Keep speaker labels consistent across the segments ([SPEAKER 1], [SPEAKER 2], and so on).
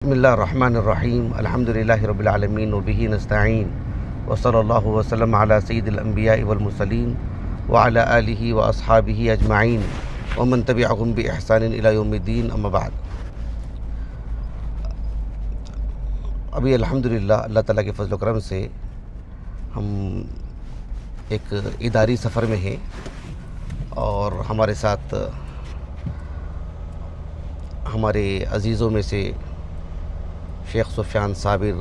[SPEAKER 1] بسم اللہ الرحمن الرحیم الحمد للہ رب العالمین وبہ نستعین وصلی اللہ وسلم علی سید الانبیاء والمرسلین وعلی آلہ واصحابہ اجمعین ومن تبعہم باحسان الی یوم الدین اما بعد۔ ابھی الحمدللہ اللہ تعالیٰ کے فضل و کرم سے ہم ایک اداری سفر میں ہیں اور ہمارے ساتھ ہمارے عزیزوں میں سے شیخ سفیان صابر،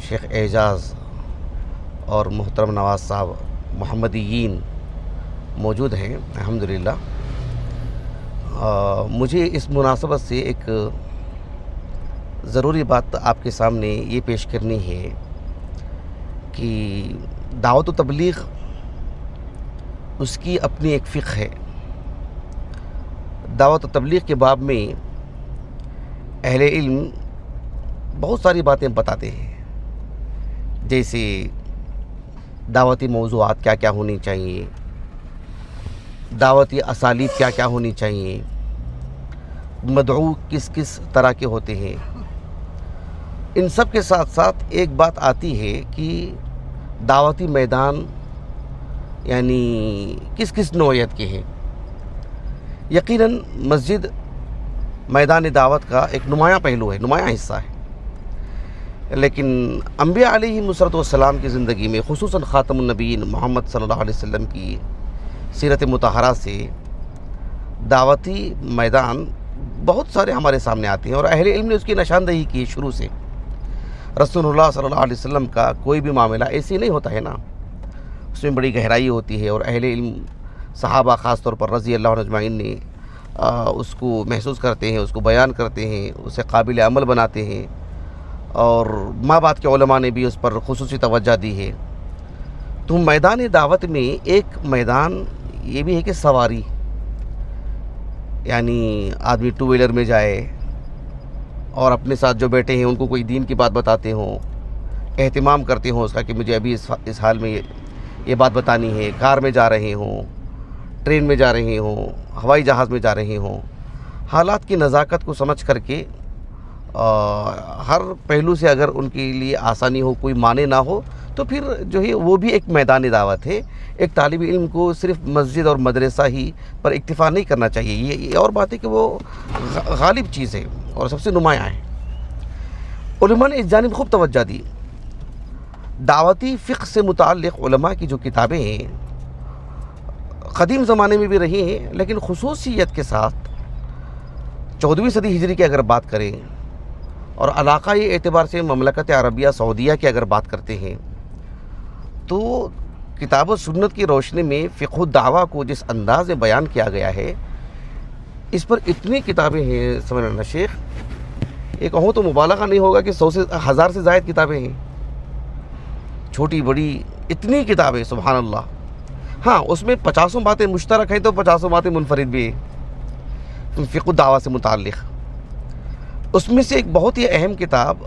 [SPEAKER 1] شیخ اعجاز اور محترم نواز صاحب محمدیین موجود ہیں الحمدللہ۔ مجھے اس مناسبت سے ایک ضروری بات آپ کے سامنے یہ پیش کرنی ہے کہ دعوت و تبلیغ اس کی اپنی ایک فقہ ہے۔ دعوت و تبلیغ کے باب میں اہل علم بہت ساری باتیں بتاتے ہیں، جیسے دعوتی موضوعات کیا کیا ہونی چاہیے، دعوتی اسالیب کیا کیا ہونی چاہیے، مدعو کس کس طرح کے ہوتے ہیں۔ ان سب کے ساتھ ساتھ ایک بات آتی ہے کہ دعوتی میدان یعنی کس کس نوعیت کے ہیں۔ یقیناً مسجد میدان دعوت کا ایک نمایاں پہلو ہے، نمایاں حصہ ہے، لیکن انبیاء علیہ السلام کی زندگی میں خصوصاً خاتم النبیین محمد صلی اللہ علیہ وسلم کی سیرت مطہرہ سے دعوتی میدان بہت سارے ہمارے سامنے آتے ہیں، اور اہل علم نے اس کی نشاندہی کی شروع سے۔ رسول اللہ صلی اللہ علیہ وسلم کا کوئی بھی معاملہ ایسے نہیں ہوتا ہے نا، اس میں بڑی گہرائی ہوتی ہے، اور اہل علم صحابہ خاص طور پر رضی اللہ عنہ اجمعین نے اس کو محسوس کرتے ہیں، اس کو بیان کرتے ہیں، اسے قابل عمل بناتے ہیں، اور ماں بعد کے علماء نے بھی اس پر خصوصی توجہ دی ہے۔ تو میدان دعوت میں ایک میدان یہ بھی ہے کہ سواری، یعنی آدمی ٹو ویلر میں جائے اور اپنے ساتھ جو بیٹھے ہیں ان کو کوئی دین کی بات بتاتے ہوں، اہتمام کرتے ہوں اس کا کہ مجھے ابھی اس حال میں یہ بات بتانی ہے، کار میں جا رہے ہوں، ٹرین میں جا رہے ہوں، ہوائی جہاز میں جا رہے ہوں، حالات کی نزاکت کو سمجھ کر کے ہر پہلو سے اگر ان کے لیے آسانی ہو، کوئی معنی نہ ہو، تو پھر جو ہے وہ بھی ایک میدان دعوت ہے۔ ایک طالب علم کو صرف مسجد اور مدرسہ ہی پر اکتفا نہیں کرنا چاہیے، یہ اور بات ہے کہ وہ غالب چیز ہے اور سب سے نمایاں ہے۔ علماء نے اس جانب خوب توجہ دی۔ دعوتی فقہ سے متعلق علماء کی جو کتابیں ہیں قدیم زمانے میں بھی رہی ہیں، لیکن خصوصیت کے ساتھ 14ویں صدی ہجری کی اگر بات کریں اور علاقائی اعتبار سے مملکت عربیہ سعودیہ کی اگر بات کرتے ہیں، تو کتاب و سنت کی روشنی میں فقہ الدعوہ کو جس انداز میں بیان کیا گیا ہے، اس پر اتنی کتابیں ہیں سمجھنا شیخ، یہ کہوں تو مبالغہ نہیں ہوگا کہ 100 سے 1000 سے زائد کتابیں ہیں، چھوٹی بڑی اتنی کتابیں، سبحان اللہ۔ ہاں، اس میں 50 باتیں مشترک ہیں تو 50 باتیں منفرد بھی ہیں فقہ الدعوہ سے متعلق۔ اس میں سے ایک بہت ہی اہم کتاب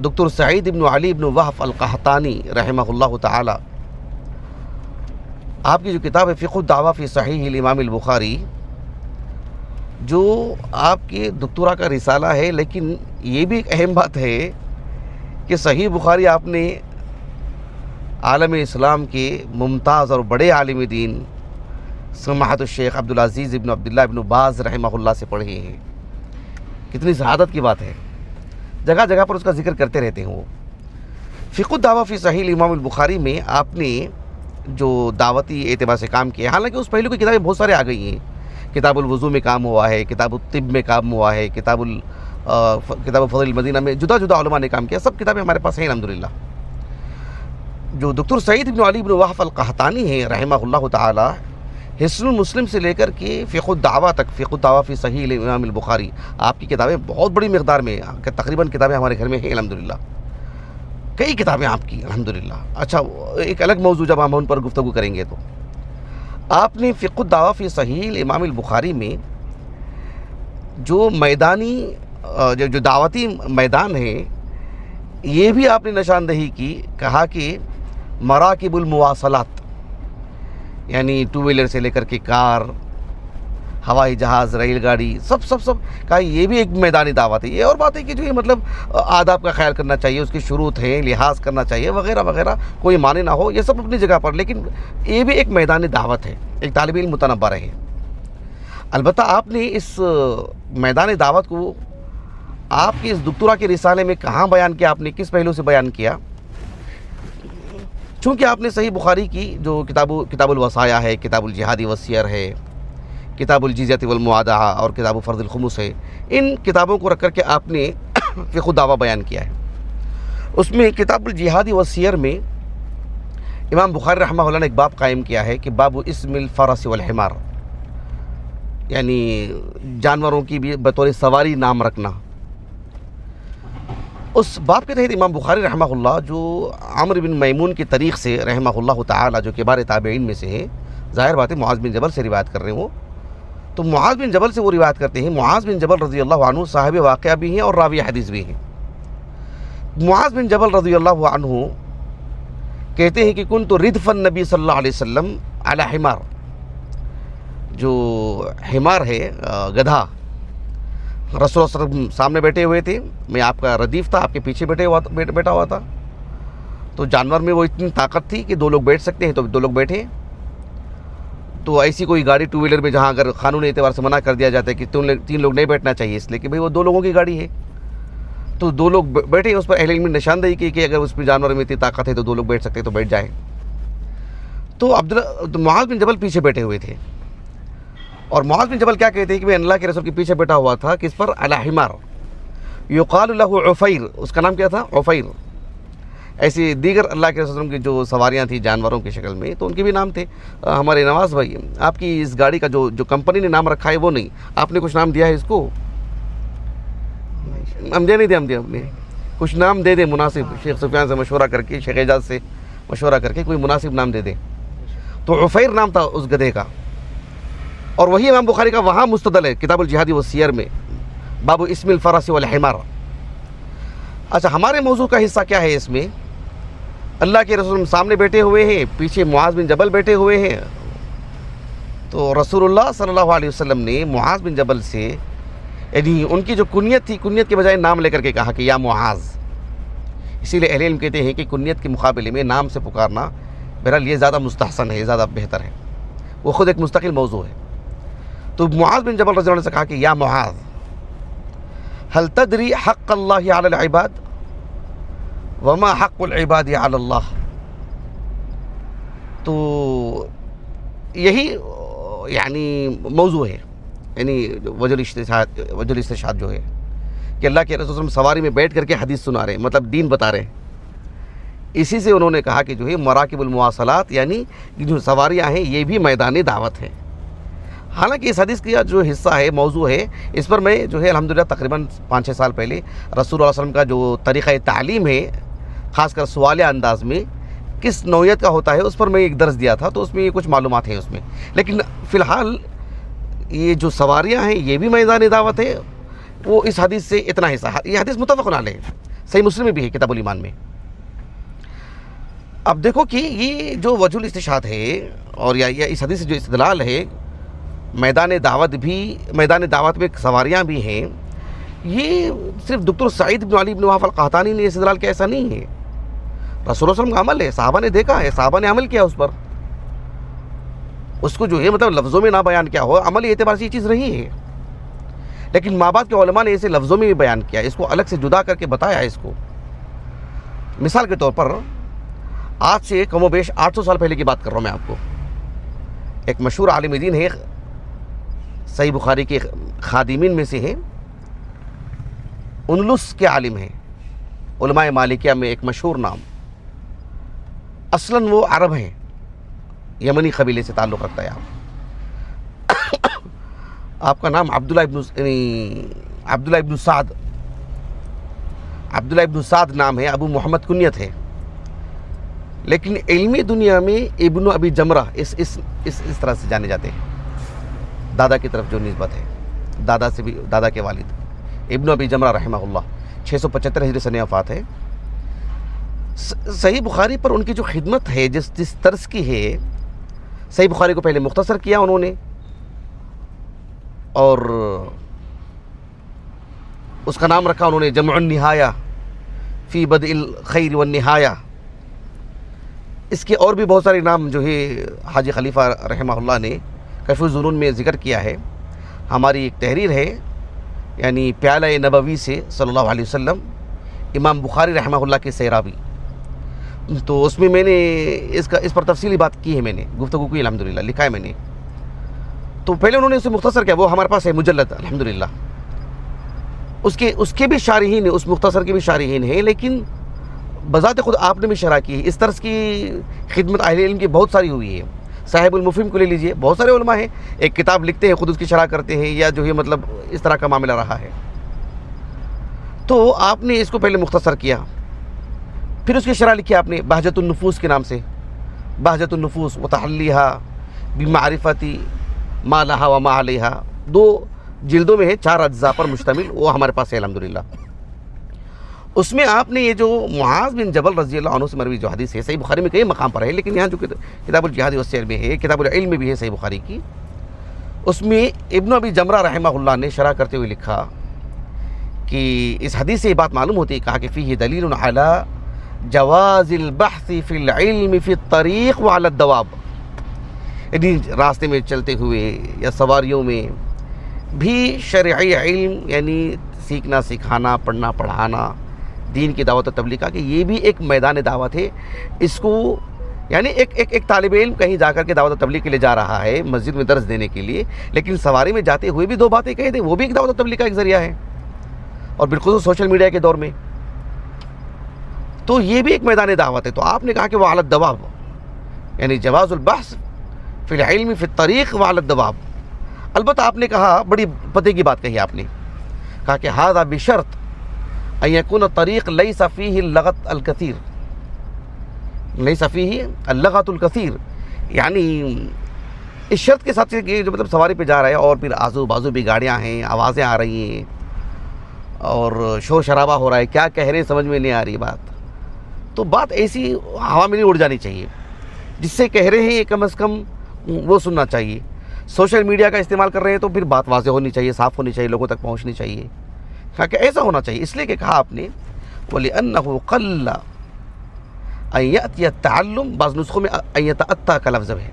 [SPEAKER 1] دکتر سعید بن علی بن وہب القحطانی رحمہ اللہ تعالی، آپ کی جو کتاب ہے فقہ الدعوہ فی صحیح الامام البخاری، جو آپ کے دکتورا کا رسالہ ہے، لیکن یہ بھی ایک اہم بات ہے کہ صحیح بخاری آپ نے عالم اسلام کے ممتاز اور بڑے عالم دین سماحت الشیخ عبدالعزیز ابن عبداللہ ابن باز رحمہ اللہ سے پڑھے ہیں۔ کتنی سعادت کی بات ہے، جگہ جگہ پر اس کا ذکر کرتے رہتے ہیں وہ۔ فقہ الدعوہ فی صحیح الامام البخاری میں آپ نے جو دعوتی اعتبار سے کام کیا ہے، حالانکہ اس پہلو کی کتابیں بہت سارے آ گئی ہیں، کتاب الوضو میں کام ہوا ہے، کتاب الطب میں کام ہوا ہے، کتاب فضل المدینہ میں جدا جدا علماء نے کام کیا، سب کتابیں ہمارے پاس ہیں الحمدللہ۔ جو دکتر سعید بن علی بن وہب القحطانی ہیں رحمہ اللہ تعالی، حصن المسلم سے لے کر کے فقہ الدعوہ تک، فقہ الدعوہ فی صحیح الامام البخاری، آپ کی کتابیں بہت بڑی مقدار میں، تقریباً کتابیں ہمارے گھر میں ہیں الحمدللہ، کئی کتابیں آپ کی الحمدللہ۔ اچھا، ایک الگ موضوع جب ہم ان پر گفتگو کریں گے تو آپ نے فقہ الدعوہ فی صحیح الامام البخاری میں جو میدانی جو دعوتی میدان ہے، یہ بھی آپ نے نشاندہی کی، کہا کہ مراکب المواصلات، یعنی ٹو ویلر سے لے کر کے کار، ہوائی جہاز، ریل گاڑی، سب کا یہ بھی ایک میدانی دعوت ہے۔ یہ اور بات ہے کہ جو یہ مطلب آداب کا خیال کرنا چاہیے، اس کی شروط ہیں، لحاظ کرنا چاہیے وغیرہ وغیرہ، کوئی معنی نہ ہو، یہ سب اپنی جگہ پر، لیکن یہ بھی ایک میدانی دعوت ہے، ایک طالب علم متنبہ رہے۔ البتہ آپ نے اس میدان دعوت کو آپ کی اس دکتورا کے رسالے میں کہاں بیان کیا، آپ نے کس پہلو سے بیان کیا؟ چونکہ آپ نے صحیح بخاری کی جو کتاب الوصایا ہے، کتاب الجہاد والسیر ہے، کتاب الجزیۃ والموادعہ اور کتاب فرض الخمس ہے، ان کتابوں کو رکھ کر کے آپ نے فقہ دعویٰ بیان کیا ہے۔ اس میں کتاب الجہاد والسیر میں امام بخاری رحمہ اللہ نے ایک باب قائم کیا ہے کہ باب اسم الفرس والحمار، یعنی جانوروں کی بھی بطور سواری نام رکھنا۔ اس باب کے تحت امام بخاری رحمہ اللہ جو عمرو بن میمون کی طریق سے رحمہ اللہ تعالی، جو کبار تابعین میں سے ہیں، ظاہر بات ہے معاذ بن جبل سے روایت کر رہے ہوں، تو معاذ بن جبل سے وہ روایت کرتے ہیں۔ معاذ بن جبل رضی اللہ عنہ صاحب واقعہ بھی ہیں اور راوی حدیث بھی ہیں۔ معاذ بن جبل رضی اللہ عنہ کہتے ہیں کہ کنت ردف النبی صلی اللہ علیہ وسلم علی حمار، جو حمار ہے گدھا، رسول اللہ صلی اللہ علیہ وسلم سامنے بیٹھے ہوئے تھے، میں آپ کا ردیف تھا، آپ کے پیچھے بیٹھا ہوا تھا، تو جانور میں وہ اتنی طاقت تھی کہ 2 لوگ بیٹھ سکتے ہیں، تو 2 لوگ بیٹھے۔ تو ایسی کوئی گاڑی 2 ویلر میں جہاں اگر قانونی اعتبار سے منع کر دیا جاتا ہے کہ 3 لوگ نہیں بیٹھنا چاہیے، اس لیے کہ بھئی وہ 2 لوگوں کی گاڑی ہے، تو 2 لوگ بیٹھے، اس پر اہل علم نے نشاندہی کی کہ اگر اس میں جانور میں اتنی طاقت ہے تو 2 لوگ بیٹھ سکتے ہیں، تو بیٹھ جائیں۔ تو معاذ بن جبل پیچھے بیٹھے ہوئے تھے، اور معاذ بن جبل کیا کہتے ہیں کہ میں اللہ کے رسول کے پیچھے بیٹھا ہوا تھا، کس پر؟ علی حمار یقال له عفیر، اس کا نام کیا تھا؟ عفیر۔ ایسی دیگر اللہ کے رسول کی جو سواریاں تھیں جانوروں کی شکل میں، تو ان کے بھی نام تھے۔ ہمارے نواز بھائی، آپ کی اس گاڑی کا جو کمپنی نے نام رکھا ہے وہ نہیں، آپ نے کچھ نام دیا ہے اس کو؟ ہم دے نہیں دیا، ہم نے کچھ نام دے دیں مناسب، شیخ سفیان سے مشورہ کر کے، شیخ اعجاز سے مشورہ کر کے کوئی مناسب نام دے دیں۔ تو عفیر نام تھا اس گدھے کا، اور وہی امام بخاری کا وہاں مستدل ہے کتاب الجہاد والسیر میں، باب اسم الفرس والحمار۔ اچھا، ہمارے موضوع کا حصہ کیا ہے اس میں؟ اللہ کے رسول سامنے بیٹھے ہوئے ہیں، پیچھے معاذ بن جبل بیٹھے ہوئے ہیں، تو رسول اللہ صلی اللہ علیہ وسلم نے معاذ بن جبل سے، یعنی ان کی جو کنیت تھی، کنیت کے بجائے نام لے کر کے کہا کہ یا معاذ۔ اسی لیے اہل علم کہتے ہیں کہ کنیت کے مقابلے میں نام سے پکارنا بہرحال یہ زیادہ مستحسن ہے، زیادہ بہتر ہے، وہ خود ایک مستقل موضوع ہے۔ تو معاذ بن جبل رضی اللہ عنہ سے کہا کہ یا معاذ هل تدری حق اللہ علی العباد وما حق العباد علی اللہ۔ تو یہی یعنی موضوع ہے، یعنی وجہ الاستشہاد جو ہے کہ اللہ کے رسول صلی اللہ علیہ وسلم سواری میں بیٹھ کر کے حدیث سنا رہے ہیں، مطلب دین بتا رہے ہیں۔ اسی سے انہوں نے کہا کہ جو ہے مراکب المواصلات، یعنی جو سواریاں ہیں یہ بھی میدان دعوت ہے۔ حالانکہ اس حدیث کا جو حصہ ہے، موضوع ہے، اس پر میں جو ہے الحمدللہ تقریباً 5-6 سال پہلے رسول اللہ صلی اللہ علیہ وسلم کا جو طریقہ تعلیم ہے، خاص کر سوالیہ انداز میں کس نوعیت کا ہوتا ہے، اس پر میں ایک درس دیا تھا، تو اس میں یہ کچھ معلومات ہیں اس میں۔ لیکن فی الحال یہ جو سواریاں ہیں یہ بھی میدان دعوت ہے، وہ اس حدیث سے اتنا حصہ، یہ حدیث متفق علیہ ہے، صحیح مسلم میں بھی ہے کتاب الایمان میں۔ اب دیکھو کہ یہ جو وجہ الاستشہاد ہے اور یا اس حدیث سے جو استدلال ہے، میدان دعوت میں سواریاں بھی ہیں، یہ صرف دکتور سعید بن علی بن وہب القحطانی نے استدلال کیا، ایسا نہیں ہے، رسول اللہ صلی اللہ علیہ وسلم کا عمل ہے، صحابہ نے دیکھا ہے، صحابہ نے عمل کیا اس پر، اس کو جو ہے مطلب لفظوں میں نہ بیان کیا ہو، عملی اعتبار سے یہ چیز رہی ہے، لیکن ماں باپ کے علماء نے اسے لفظوں میں بھی بیان کیا، اس کو الگ سے جدا کر کے بتایا اس کو۔ مثال کے طور پر آج سے کم و بیش 800 سال پہلے کی بات کر رہا ہوں میں آپ کو، ایک مشہور عالم دین ہے، صحیح بخاری کے خادمین میں سے ہیں، اندلس کے عالم ہیں، علماء مالکیہ میں ایک مشہور نام، اصلاً وہ عرب ہیں، یمنی قبیلے سے تعلق رکھتا ہے آپ کا نام عبداللہ ابن سعد نام ہے، ابو محمد کنیت ہے، لیکن علمی دنیا میں ابن ابی جمرہ اس طرح سے جانے جاتے ہیں، دادا کی طرف جو نسبت ہے، دادا سے بھی، دادا کے والد ابن ابی جمرہ رحمہ اللہ، 675 ہجری سنہ وفات ہے۔ صحیح بخاری پر ان کی جو خدمت ہے، جس طرز کی ہے، صحیح بخاری کو پہلے مختصر کیا انہوں نے، اور اس کا نام رکھا انہوں نے جمع النہایہ فی بدء الخیر والنہایہ. اس کے اور بھی بہت سارے نام جو ہے حاجی خلیفہ رحمہ اللہ نے کشف الظنون میں ذکر کیا ہے. ہماری ایک تحریر ہے یعنی پیالہ نبوی سے صلی اللہ علیہ وسلم امام بخاری رحمہ اللہ کے سیرابی. تو اس میں نے اس پر تفصیلی بات کی ہے, میں نے گفتگو کی الحمدللہ, لکھا ہے میں نے. تو پہلے انہوں نے اسے مختصر کیا, وہ ہمارے پاس ہے مجلد الحمدللہ. اس کے بھی شارحین, اس مختصر کے بھی شارحین ہیں, لیکن بذات خود آپ نے بھی شرح کی ہے. اس طرز کی خدمت اہل علم کی بہت ساری ہوئی ہے. صاحب المفہم کو لے لیجئے, بہت سارے علماء ہیں ایک کتاب لکھتے ہیں خود اس کی شرح کرتے ہیں, یا جو ہے مطلب اس طرح کا معاملہ رہا ہے. تو آپ نے اس کو پہلے مختصر کیا, پھر اس کی شرح لکھی آپ نے بہجت النفوس کے نام سے, بہجت النفوس وتحلیھا بمعرفت ما لھا وما علیھا. 2 جلدوں میں ہے, 4 اجزاء پر مشتمل, وہ ہمارے پاس ہے الحمدللہ. اس میں آپ نے یہ جو معاذ بن جبل رضی اللہ عنہ سے مروی جو حدیث ہے, صحیح بخاری میں کئی مقام پر ہے, لیکن یہاں جو کتاب الجہاد والسیر میں ہے, کتاب العلم میں بھی ہے صحیح بخاری کی, اس میں ابن ابی جمرہ رحمہ اللہ نے شرح کرتے ہوئے لکھا کہ اس حدیث سے یہ بات معلوم ہوتی ہے, کہا کہ فیہ دلیل علی جواز البحث فی العلم فی الطریق وعلی الدواب. یعنی راستے میں چلتے ہوئے یا سواریوں میں بھی شرعی علم یعنی سیکھنا سکھانا, پڑھنا پڑھانا, دین کی دعوت و تبلیغ کا, کہ یہ بھی ایک میدان دعوت ہے. اس کو یعنی ایک طالب علم کہیں جا کر کے دعوت و تبلیغ کے لیے جا رہا ہے, مسجد میں درس دینے کے لیے, لیکن سواری میں جاتے ہوئے بھی 2 باتیں کہہ دے, وہ بھی ایک دعوت و تبلیغ کا ایک ذریعہ ہے, اور بالخصوص سوشل میڈیا کے دور میں. تو یہ بھی ایک میدان دعوت ہے. تو آپ نے کہا کہ وہ علی الدواب, یعنی جواز البحث فی العلم فی الطریق وعلی الدواب. البتہ آپ نے کہا, بڑی پتے کی بات کہی آپ نے, کہا کہ ھذا بشرط ان یکون الطریق لیس فیہ اللغط الکثیر, لیس فیہ اللغط الکثیر. یعنی اس شرط کے ساتھ کہ جو مطلب سواری پہ جا رہا ہے اور پھر آزو بازو بھی گاڑیاں ہیں, آوازیں آ رہی ہیں اور شور شرابہ ہو رہا ہے, کیا کہہ رہے ہیں سمجھ میں نہیں آ رہی بات. تو بات ایسی ہوا میں نہیں اڑ جانی چاہیے, جس سے کہہ رہے ہیں کم از کم وہ سننا چاہیے. سوشل میڈیا کا استعمال کر رہے ہیں تو پھر بات واضح ہونی چاہیے, صاف ہونی چاہیے, لوگوں تک پہنچنی چاہیے. کہا کہ ایسا ہونا چاہیے, اس لیے کہ کہا آپ نے وَلِأَنَّهُ قَلَّ أَن يَأْتِيَ التَّعَلُّمْ, بعض نسخوں میں أَن يَتَأَتَّى کا لفظ ہے.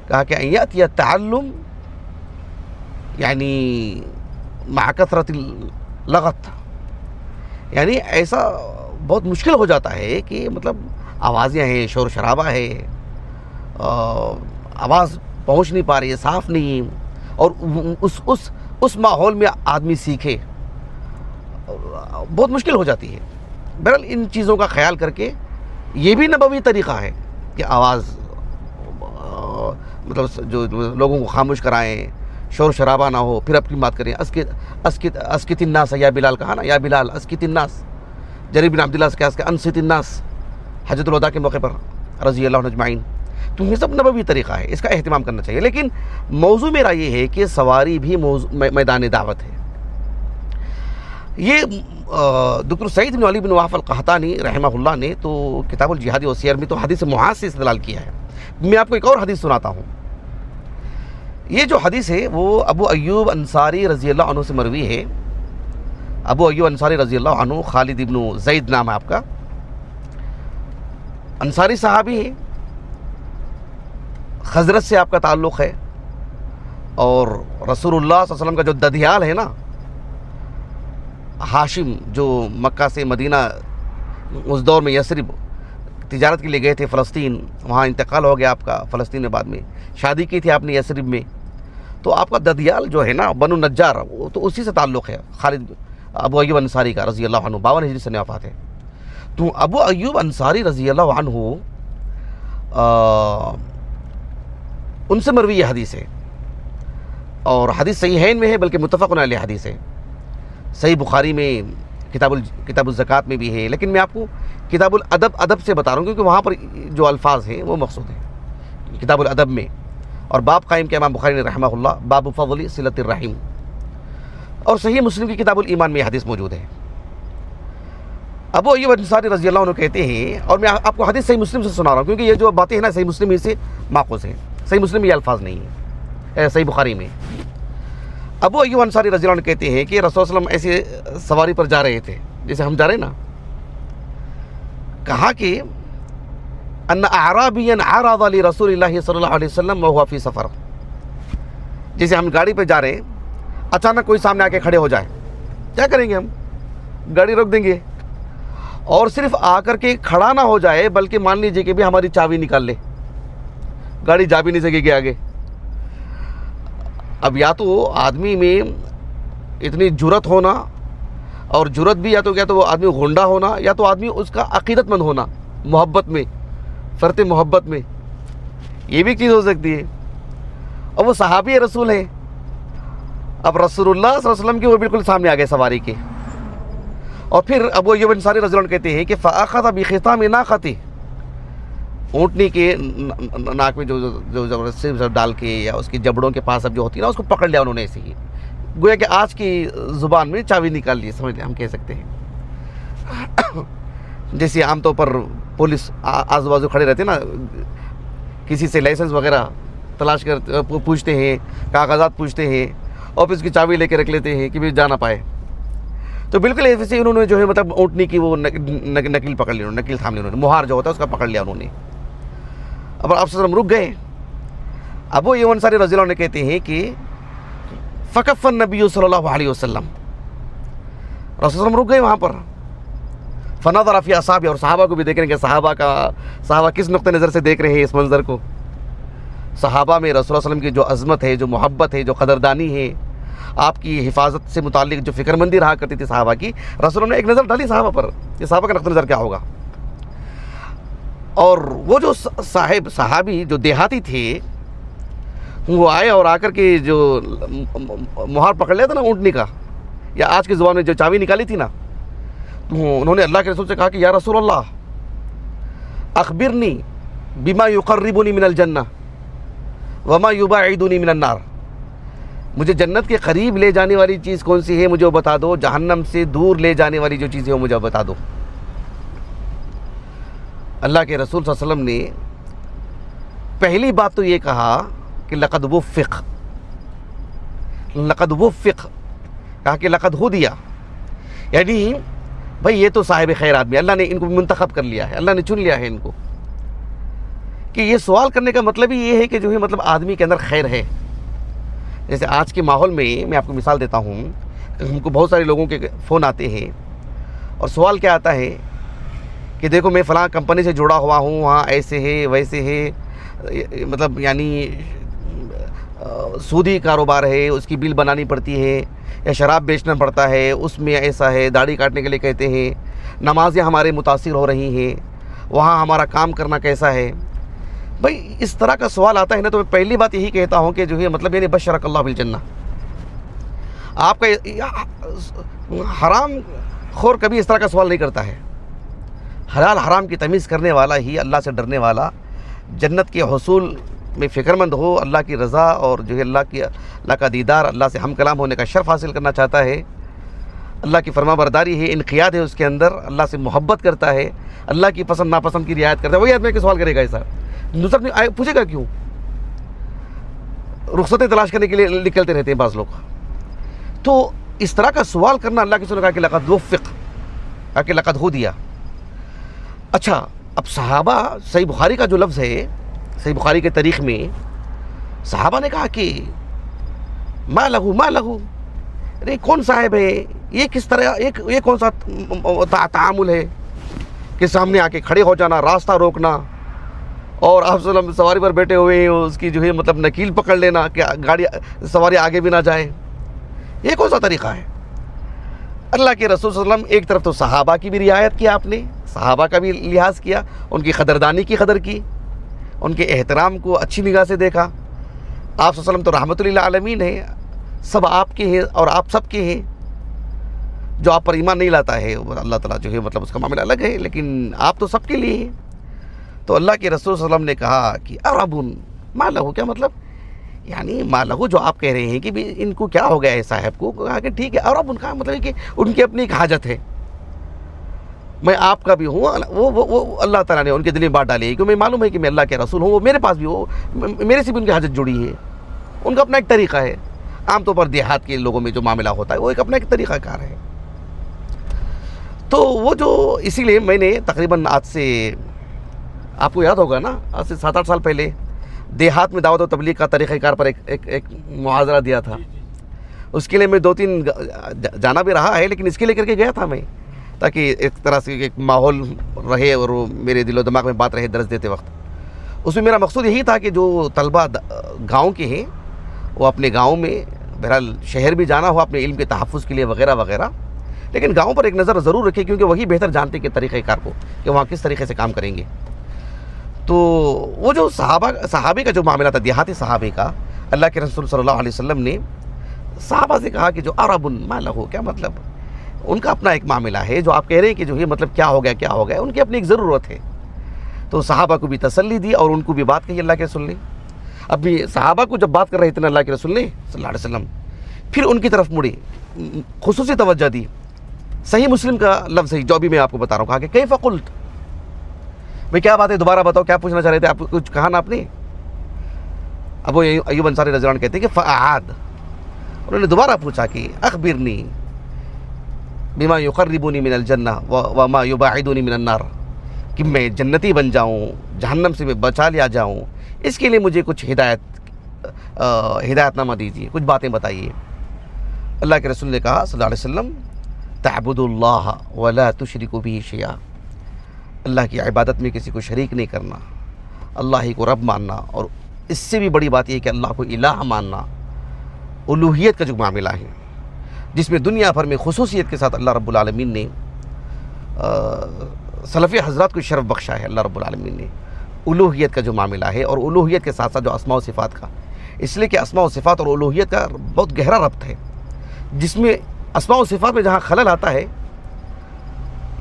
[SPEAKER 1] کہا کہ أن يأتي التعلم یعنی مع کثرت اللغط, یعنی ایسا بہت مشکل ہو جاتا ہے کہ مطلب آوازیں ہیں, شور شرابہ ہے, آواز پہنچ نہیں پا رہی ہے, صاف نہیں, اور اس ماحول میں آدمی سیکھے, بہت مشکل ہو جاتی ہے. بہرحال ان چیزوں کا خیال کر کے یہ بھی نبوی طریقہ ہے کہ آواز مطلب جو لوگوں کو خاموش کرائیں, شور شرابہ نہ ہو, پھر اپنی بات کریں. اسکت الناس, یا بلال کہا نا, یا بلال اسکت الناس. جریر بن عبداللہ سے کہا کہ انصت الناس حجۃ الوداع کے موقع پر رضی اللہ عنہ اجمعین. تو یہ سب نبوی طریقہ ہے, اس کا اہتمام کرنا چاہیے. لیکن موضوع میرا یہ ہے کہ سواری بھی میدان دعوت ہے. یہ دکتر سعید بن علی بن وہب القحطانی رحمہ اللہ نے تو کتاب الجہاد والسیر میں تو حدیث معاذ سے استدلال کیا ہے. میں آپ کو ایک اور حدیث سناتا ہوں. یہ جو حدیث ہے وہ ابو ایوب انصاری رضی اللہ عنہ سے مروی ہے. ابو ایوب انصاری رضی اللہ عنہ, خالد ابن زید نام ہے آپ کا, انصاری صحابی ہے, خزرج سے آپ کا تعلق ہے, اور رسول اللہ صلی اللہ علیہ وسلم کا جو ددیال ہے نا, ہاشم, جو مکہ سے مدینہ اس دور میں یثرب تجارت کے لیے گئے تھے فلسطین, وہاں انتقال ہو گیا آپ کا فلسطین میں, بعد میں شادی کی تھی آپ نے یثرب میں. تو آپ کا ددیال جو ہے نا بنو نجار, وہ تو اسی سے تعلق ہے, خالد ابو ایوب انصاری کا رضی اللہ عنہ, 52 ہجری سے وفات ہے. تو ابو ایوب انصاری رضی اللہ عنہ ان سے مروی یہ حدیث ہے, اور حدیث صحیحین میں ہے, بلکہ متفق علیہ حدیث ہے. صحیح بخاری میں کتاب الزکوٰۃ میں بھی ہے, لیکن میں آپ کو کتاب الادب سے بتا رہا ہوں کیونکہ وہاں پر جو الفاظ ہیں وہ مقصود ہیں. کتاب الادب میں, اور باب قائم کیا امام بخاری نے رحمہ اللہ, باب فضل صلۃ الرحم. اور صحیح مسلم کی کتاب الایمان میں یہ حدیث موجود ہے. ابو ایوب انصاری رضی اللہ عنہ کہتے ہیں, اور میں آپ کو حدیث صحیح مسلم سے سنا رہا ہوں کیونکہ یہ جو باتیں ہیں نا صحیح مسلم ہی سے ماخوذ ہیں, صحیح مسلم یہ الفاظ نہیں ہیں, صحیح بخاری میں. ابو ایوب انصاری رضی اللہ عنہ کہتے ہیں کہ رسول صلی اللہ علیہ وسلم ایسے سواری پر جا رہے تھے جیسے ہم جا رہے ہیں نا. کہا کہ ان اعرابیا عرض لرسول اللہ صلی اللہ علیہ وسلم وهو فی سفر. جیسے ہم گاڑی پہ جا رہے ہیں, اچانک کوئی سامنے آ کے کھڑے ہو جائے, کیا کریں گے ہم؟ گاڑی روک دیں گے, اور صرف آ کر کے کھڑا نہ ہو جائے بلکہ مان لیجئے کہ بھی ہماری چابی نکال لے, گاڑی جا بھی نہیں سکے گی آگے. اب یا تو آدمی میں اتنی جرت ہونا, اور جرت بھی یا تو وہ آدمی غنڈہ ہونا, یا تو آدمی اس کا عقیدت مند ہونا, محبت میں, فرط محبت میں, یہ بھی چیز ہو سکتی ہے. اور وہ صحابی رسول ہیں. اب رسول اللہ صلی اللہ علیہ وسلم کے وہ بالکل سامنے آ گئے سواری کے, اور پھر ابو ایوب انصاری رضی اللہ عنہ کہتے ہیں کہ فَأَخَذَ بِخِطَامِ نَاقَتِهِ, اونٹنی کے ناک میں جو زبردستی ڈال کے یا اس کی جبڑوں کے پاس اب جو ہوتی ہے نا, اس کو پکڑ لیا انہوں نے ایسے ہی, گویا کہ آج کی زبان میں چابی نکال لی, سمجھ لیں ہم کہہ سکتے ہیں. جیسے عام طور پر پولیس آزو بازو کھڑے رہتے ہیں نا, کسی سے لائسنس وغیرہ تلاش کر پوچھتے ہیں, کاغذات پوچھتے ہیں, اور پھر اس کی چابی لے کے رکھ لیتے ہیں کہ بھی جا نہ پائے. تو بالکل ایسے انہوں نے جو ہے مطلب اونٹنی کی وہ نکیل پکڑ لی, نکیل تھام لی انہوں نے, مہار جو ہوتا ہے اس کا پکڑ لیا انہوں نے. اب آپ صلی اللہ علیہ وسلم رک گئے. ابو ایوب انصاری رضی اللہ عنہ کہتے ہیں کہ فکف النبی صلی اللہ علیہ وسلم, رسول صلی اللہ علیہ وسلم رک گئے وہاں پر. فنظر فی اصحابہ, اور صحابہ کو بھی دیکھ رہے ہیں کہ صحابہ کس نقطہ نظر سے دیکھ رہے ہیں اس منظر کو. صحابہ میں رسول اللہ صلی اللہ علیہ وسلم کی جو عظمت ہے, جو محبت ہے, جو قدردانی ہے, آپ کی حفاظت سے متعلق جو فکر مندی رہا کرتی تھی صحابہ کی, رسول نے ایک نظر ڈالی صحابہ پر, کہ صحابہ کا نقطہ نظر کیا ہوگا. اور وہ جو صحابی جو دیہاتی تھے, وہ آئے اور آ کر کے جو مہار پکڑ لیا تھا نا اونٹنی کا, یا آج کی زبان میں جو چابی نکالی تھی نا, تو انہوں نے اللہ کے رسول سے کہا کہ یا رسول اللہ اخبرنی بما یقربنی من الجنہ وما یباعدنی من النار, مجھے جنت کے قریب لے جانے والی چیز کون سی ہے مجھے وہ بتا دو, جہنم سے دور لے جانے والی جو چیز ہے وہ مجھے بتا دو. اللہ کے رسول صلی اللہ علیہ وسلم نے پہلی بات تو یہ کہا کہ لقد وفق, کہا کہ لقد ہدیہ, یعنی بھائی یہ تو صاحب خیر آدمی, اللہ نے ان کو منتخب کر لیا ہے, اللہ نے چن لیا ہے ان کو. کہ یہ سوال کرنے کا مطلب ہی یہ ہے کہ جو ہے مطلب آدمی کے اندر خیر ہے. جیسے آج کے ماحول میں آپ کو مثال دیتا ہوں, ہم کو بہت سارے لوگوں کے فون آتے ہیں, اور سوال کیا آتا ہے کہ دیکھو میں فلاں کمپنی سے جڑا ہوا ہوں, وہاں ایسے ہے ویسے ہے, مطلب یعنی سودی کاروبار ہے, اس کی بل بنانی پڑتی ہے, یا شراب بیچنا پڑتا ہے, اس میں ایسا ہے, داڑھی کاٹنے کے لیے کہتے ہیں, نمازیں ہمارے متاثر ہو رہی ہیں, وہاں ہمارا کام کرنا کیسا ہے. بھائی اس طرح کا سوال آتا ہے نا, تو میں پہلی بات یہی کہتا ہوں کہ جو ہے مطلب یعنی بشرک اللہ بالجنہ. آپ کا حرام خور کبھی اس طرح کا سوال نہیں کرتا ہے. حلال حرام کی تمیز کرنے والا ہی, اللہ سے ڈرنے والا, جنت کے حصول میں فکر مند ہو, اللہ کی رضا اور جو ہے اللہ کا دیدار, اللہ سے ہم کلام ہونے کا شرف حاصل کرنا چاہتا ہے, اللہ کی فرما برداری ہے, انقیاد ہے اس کے اندر, اللہ سے محبت کرتا ہے, اللہ کی پسند ناپسند کی رعایت کرتا ہے, وہی آدمی کے سوال کرے گا ایسا. دوسرا پوچھے گا کیوں؟ رخصتیں تلاش کرنے کے لیے نکلتے رہتے ہیں بعض لوگ. تو اس طرح کا سوال کرنا, اللہ کے رسول نے کہا کہ لقد وفق, کہا کہ لقد ہدیہ. اچھا, اب صحابہ, صحیح بخاری کا جو لفظ ہے, صحیح بخاری کے تاریخ میں صحابہ نے کہا کہ ما لہو, ارے کون صاحب ہے یہ, کس طرح یہ کون سا تعامل ہے کہ سامنے آ کے کھڑے ہو جانا, راستہ روکنا, اور آپ صلی اللہ علیہ وسلم سواری پر بیٹھے ہوئے ہیں, اس کی جو ہے مطلب نکیل پکڑ لینا کہ گاڑی سواری آگے بھی نہ جائے, یہ کون سا طریقہ ہے؟ اللہ کے رسول صلی اللہ علیہ وسلم ایک طرف تو صحابہ کی بھی رعایت کیا, آپ نے صحابہ کا بھی لحاظ کیا, ان کی قدردانی کی قدر کی, ان کے احترام کو اچھی نگاہ سے دیکھا. آپ صلی اللہ علیہ وسلم تو رحمت للعالمین ہیں, سب آپ کے ہیں اور آپ سب کے ہیں. جو آپ پر ایمان نہیں لاتا ہے اللہ تعالیٰ جو ہے مطلب اس کا معاملہ الگ ہے, لیکن آپ تو سب کے لیے ہیں. تو اللہ کے رسول صلی اللہ علیہ وسلم نے کہا کہ عربن ما لہو, کیا مطلب, یعنی ما لہو جو آپ کہہ رہے ہیں کہ بھی ان کو کیا ہو گیا ہے صاحب کو, کہا کہ ٹھیک ہے, عربن کا مطلب ہے کہ ان کی اپنی ایک حاجت ہے, میں آپ کا بھی ہوں, وہ اللہ تعالیٰ نے ان کے دل میں بات ڈالی ہے, کیونکہ میں معلوم ہے کہ میں اللہ کے رسول ہوں, وہ میرے پاس بھی ہو, میرے سے بھی ان کی حاجت جڑی ہے, ان کا اپنا ایک طریقہ ہے. عام طور پر دیہات کے لوگوں میں جو معاملہ ہوتا ہے وہ ایک اپنا ایک طریقہ کار ہے. تو وہ جو اسی لیے میں نے تقریباً آج سے آپ کو یاد ہوگا نا، آج سے 7-8 سال پہلے دیہات میں دعوت و تبلیغ کا طریقہ کار پر ایک محاضرہ دیا تھا. اس کے لیے میں 2-3 جانا بھی رہا ہے، لیکن اس کے لے کر کے گیا تھا میں، تاکہ ایک طرح سے ایک ماحول رہے اور وہ میرے دل و دماغ میں بات رہے درس دیتے وقت. اس میں میرا مقصود یہی تھا کہ جو طلبہ گاؤں کے ہیں وہ اپنے گاؤں میں، بہرحال شہر بھی جانا ہو اپنے علم کے تحفظ کے لیے وغیرہ وغیرہ، لیکن گاؤں پر ایک نظر ضرور رکھے، کیونکہ وہی بہتر جانتے کہ طریقہ کار کو کہ وہاں کس طریقے سے کام کریں گے. تو وہ جو صحابے کا جو معاملہ تھا، دیہاتی صحابے کا، اللہ کے رسول صلی اللہ علیہ وسلم نے صحابہ سے کہا کہ جو عرب ما لہو، کیا مطلب ان کا اپنا ایک معاملہ ہے، جو آپ کہہ رہے ہیں کہ جو یہ مطلب کیا ہو گیا، ان کی اپنی ایک ضرورت ہے. تو صحابہ کو بھی تسلی دی اور ان کو بھی بات کہی اللہ کے رسول نے. اب بھی صحابہ کو جب بات کر رہے تھے اللہ کے رسول نے صلی اللہ علیہ وسلم، پھر ان کی طرف مڑے، خصوصی توجہ دی. صحیح مسلم کا لفظ ہے جو ابھی میں آپ کو بتا رہا ہوں، کہا کہ کیف قلت، بھئی کیا بات ہے، دوبارہ بتاؤ کیا پوچھنا چاہ رہے تھے، آپ کچھ کہا نا آپ نے. ابو ایوب انصاری رضی اللہ عنہ کہتے ہیں کہ فاعاد، انہوں نے دوبارہ پوچھا کہ اخبرنی بما یقربنی من الجنہ وما یباعدنی من النار، کہ میں جنتی بن جاؤں، جہنم سے میں بچا لیا جاؤں، اس کے لیے مجھے کچھ ہدایت نامہ دیجیے، کچھ باتیں بتائیے. اللہ کے رسول نے کہا صلی اللہ علیہ وسلم، تعبد اللہ ولا تشرک بہ شیئا، اللہ کی عبادت میں کسی کو شریک نہیں کرنا، اللہ ہی کو رب ماننا، اور اس سے بھی بڑی بات یہ ہے کہ اللہ کو الہ ماننا. الوہیت کا جو معاملہ ہے جس میں دنیا بھر میں خصوصیت کے ساتھ اللہ رب العالمین نے سلف حضرات کو شرف بخشا ہے. اللہ رب العالمین نے الوہیت کا جو معاملہ ہے، اور الوہیت کے ساتھ ساتھ جو اسماء و صفات کا، اس لیے کہ اسماء و صفات اور الوہیت کا بہت گہرا ربط ہے، جس میں اسماء و صفات میں جہاں خلل آتا ہے،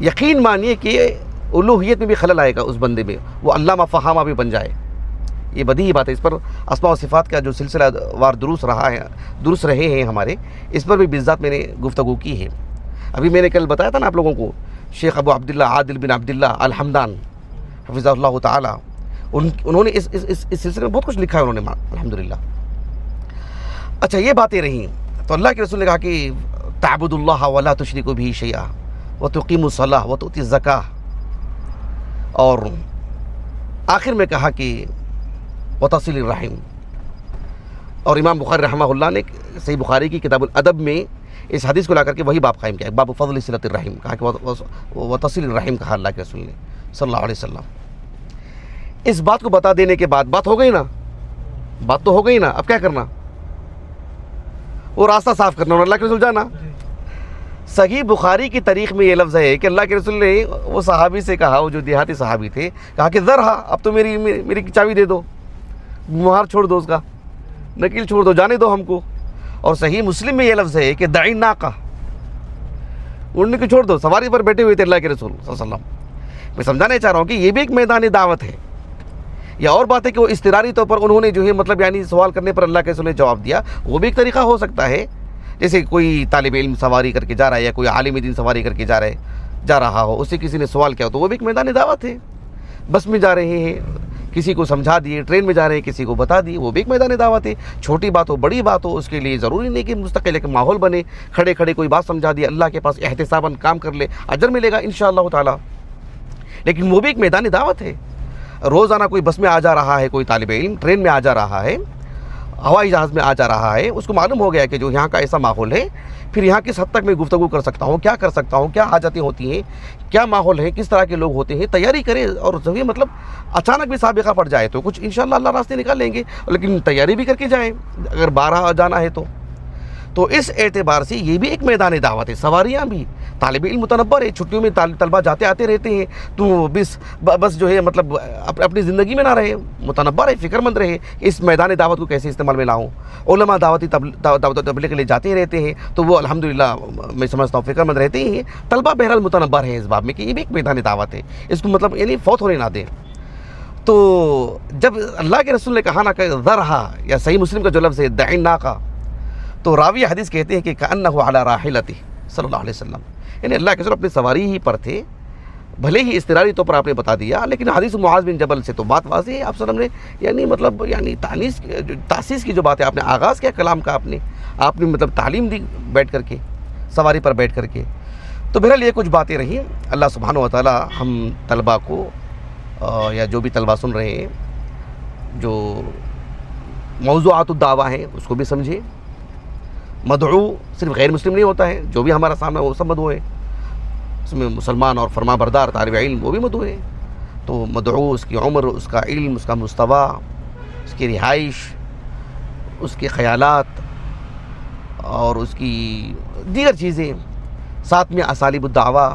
[SPEAKER 1] یقین مانیے کہ الوہیت میں بھی خلل آئے گا اس بندے میں، وہ علامہ فہامہ بھی بن جائے. یہ بدیہی بات ہے. اس پر اسماء و صفات کا جو سلسلہ وار درست رہے ہیں ہمارے، اس پر بھی بالذات میں نے گفتگو کی ہے. ابھی میں نے کل بتایا تھا نا آپ لوگوں کو، شیخ ابو عبداللہ عادل بن عبداللہ الحمدان حفظہ اللہ تعالی، انہوں نے اس سلسلے میں بہت کچھ لکھا ہے انہوں نے الحمدللہ. اچھا، یہ باتیں رہیں تو اللہ کے رسول نے کہا کہ تعبد اللہ ولا تشرک بہ شیئا وتقیم الصلاۃ وتؤتی الزکاۃ، اور آخر میں کہا کہ وتصل الرحم. اور امام بخاری رحمہ اللہ نے صحیح بخاری کی کتاب الادب میں اس حدیث کو لا کر کے وہی باب قائم کیا، باب فضل صلۃ الرحم، کہا کہ وتصل الرحم کہا اللہ کے رسول نے صلی اللہ علیہ وسلم. اس بات کو بتا دینے کے بعد بات ہو گئی نا، بات تو ہو گئی نا، اب کیا کرنا، وہ راستہ صاف کرنا، اور اللہ کے رسول جانا. صحیح بخاری کی تاریخ میں یہ لفظ ہے کہ اللہ کے رسول نے وہ صحابی سے کہا، وہ جو دیہاتی صحابی تھے، کہا کہ ذرہا، اب تو میری چابی دے دو، مہار چھوڑ دو، اس کا نکیل چھوڑ دو، جانے دو ہم کو. اور صحیح مسلم میں یہ لفظ ہے کہ دعی ناقہ، اڑنے کو چھوڑ دو. سواری پر بیٹھے ہوئے تھے اللہ کے رسول صلی اللہ علیہ وسلم. میں سمجھانے چاہ رہا ہوں کہ یہ بھی ایک میدان دعوت ہے. یا اور بات ہے کہ وہ اضطراری طور پر انہوں نے جو ہے مطلب یعنی سوال کرنے پر اللہ کے رسول نے جواب دیا، وہ بھی ایک طریقہ ہو سکتا ہے. جیسے کوئی طالب علم سواری کر کے جا رہا ہے، یا کوئی عالم دین سواری کر کے جا رہا ہو، اس سے کسی نے سوال کیا ہو، تو وہ بھی ایک میدان دعوت ہے. بس میں جا رہے ہیں، کسی کو سمجھا دیے، ٹرین میں جا رہے ہیں کسی کو بتا دی، وہ بھی ایک میدان دعوت ہے. چھوٹی بات ہو بڑی بات ہو، اس کے لیے ضروری نہیں کہ مستقل ایک ماحول بنے، کھڑے کھڑے کوئی بات سمجھا دی، اللہ کے پاس احتساباً کام کر لے، اجر ملے گا انشاءاللہ تعالی. لیکن وہ بھی ایک میدان دعوت ہے. روزانہ کوئی بس میں آ جا رہا ہے، کوئی طالب علم ٹرین میں آ جا رہا ہے، ہوائی جہاز میں آ جا رہا ہے، اس کو معلوم ہو گیا کہ جو یہاں کا ایسا ماحول ہے، پھر یہاں کس حد تک میں گفتگو کر سکتا ہوں، کیا کر سکتا ہوں، کیا حاجتیں ہوتی ہیں، کیا ماحول ہے، کس طرح کے لوگ ہوتے ہیں، تیاری کرے. اور جو مطلب اچانک بھی سابقہ پڑ جائے تو کچھ انشاءاللہ اللہ راستے نکال لیں گے، لیکن تیاری بھی کر کے جائیں اگر 12 جانا ہے تو اس اعتبار سے یہ بھی ایک میدان دعوت ہے. سواریاں بھی، طالب علم متنبر ہے، چھٹیوں میں طلبہ جاتے آتے رہتے ہیں، تو بس جو ہے مطلب اپنی زندگی میں نہ رہے، متنبر ہے، فکر مند رہے اس میدان دعوت کو کیسے استعمال میں لاؤں. علماء دعوت تبلیغ کے لیے جاتے ہی رہتے ہیں، تو وہ الحمدللہ میں سمجھتا ہوں فکر مند رہتے ہی ہیں. طلبہ بہرحال متنبر ہیں اس باب میں کہ یہ بھی ایک میدان دعوت ہے، اس کو مطلب یعنی فوت ہونے نہ دیں. تو جب اللہ کے رسول نے کہا نا کہ ذرہا، یا صحیح مسلم کا جو لفظ ہے دعی ناقہ، تو راوی حدیث کہتے ہیں کہ کأنہ علی راحلتہ صلی اللہ علیہ وسلم، یعنی اللہ کے رسول اپنی سواری ہی پر تھے. بھلے ہی اضطراری طور پر آپ نے بتا دیا، لیکن حدیث معاذ بن جبل سے تو بات واضح ہے. آپ صلی اللہ علیہ وسلم نے یعنی مطلب یعنی تاسیس کی جو بات ہے، آپ نے آغاز کیا کلام کا، آپ نے آپ نے مطلب تعلیم دی بیٹھ کر کے، سواری پر بیٹھ کر کے. تو بہرحال یہ کچھ باتیں رہیں. اللہ سبحانہ و تعالی ہم طلباء کو یا جو بھی طلباء سن رہے ہیں جو موضوعات الدعوہ ہیں اس کو بھی سمجھے. مدعو صرف غیر مسلم نہیں ہوتا ہے، جو بھی ہمارا سامنے وہ سب مدعو ہے. اس میں مسلمان اور فرما بردار طالب علم وہ بھی مدعو ہے. تو مدعو، اس کی عمر، اس کا علم، اس کا مستویٰ، اس کی رہائش، اس کے خیالات اور اس کی دیگر چیزیں، ساتھ میں اسالیب الدعوہ،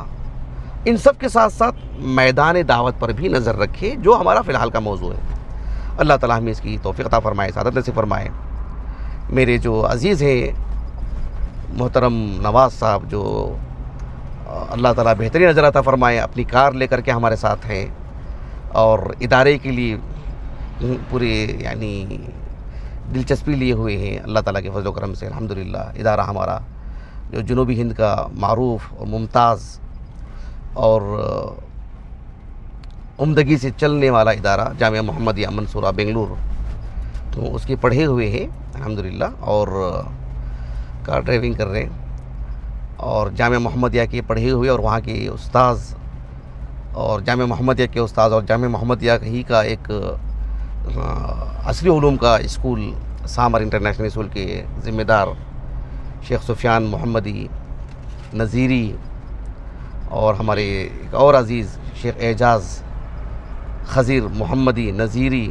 [SPEAKER 1] ان سب کے ساتھ ساتھ میدان دعوت پر بھی نظر رکھے جو ہمارا فی الحال کا موضوع ہے. اللہ تعالیٰ ہمیں اس کی توفیق عطا فرمائے، سعادت نصیب فرمائے. میرے جو عزیز ہیں محترم نواز صاحب، جو اللہ تعالیٰ بہترین نظر عطا فرمائے، اپنی کار لے کر کے ہمارے ساتھ ہیں اور ادارے کے لیے پورے یعنی دلچسپی لیے ہوئے ہیں. اللہ تعالیٰ کے فضل و کرم سے الحمدللہ ادارہ ہمارا جو جنوبی ہند کا معروف اور ممتاز اور عمدگی سے چلنے والا ادارہ جامعہ محمدیہ منصورہ بنگلور، تو اس کے پڑھے ہوئے ہیں الحمدللہ، اور کار ڈرائیونگ کر رہے ہیں. اور جامعہ محمدیہ کے پڑھے ہوئے اور وہاں کے استاذ، اور جامعہ محمدیہ کے استاذ اور جامعہ محمدیہ ہی کا ایک عصری علوم کا اسکول سامر انٹرنیشنل اسکول کے ذمہ دار شیخ سفیان محمدی نذیری، اور ہمارے ایک اور عزیز شیخ اعجاز خضیر محمدی نذیری.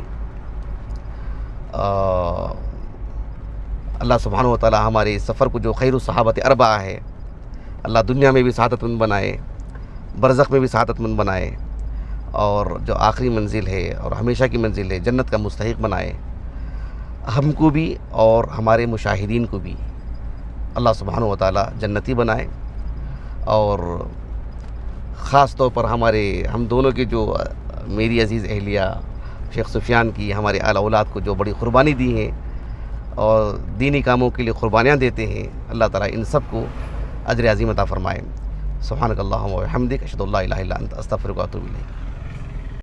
[SPEAKER 1] اللہ سبحانہ و تعالی ہمارے اس سفر کو جو خیر الصحابت اربعہ ہے، اللہ دنیا میں بھی سعادت مند بنائے، برزخ میں بھی سعادت مند بنائے، اور جو آخری منزل ہے اور ہمیشہ کی منزل ہے جنت کا مستحق بنائے. ہم کو بھی اور ہمارے مشاہدین کو بھی اللہ سبحانہ و تعالی جنتی بنائے. اور خاص طور پر ہم دونوں کے جو میری عزیز اہلیہ شیخ سفیان کی ہمارے اعلیٰ اولاد کو جو بڑی قربانی دی ہیں اور دینی کاموں کے لیے قربانیاں دیتے ہیں، اللہ تعالیٰ ان سب کو اجر عظیم عطا فرمائے. سبحانک اللہم و بحمدک، اشہد ان لا الہ الا انت، استغفرک و اتوب الیک.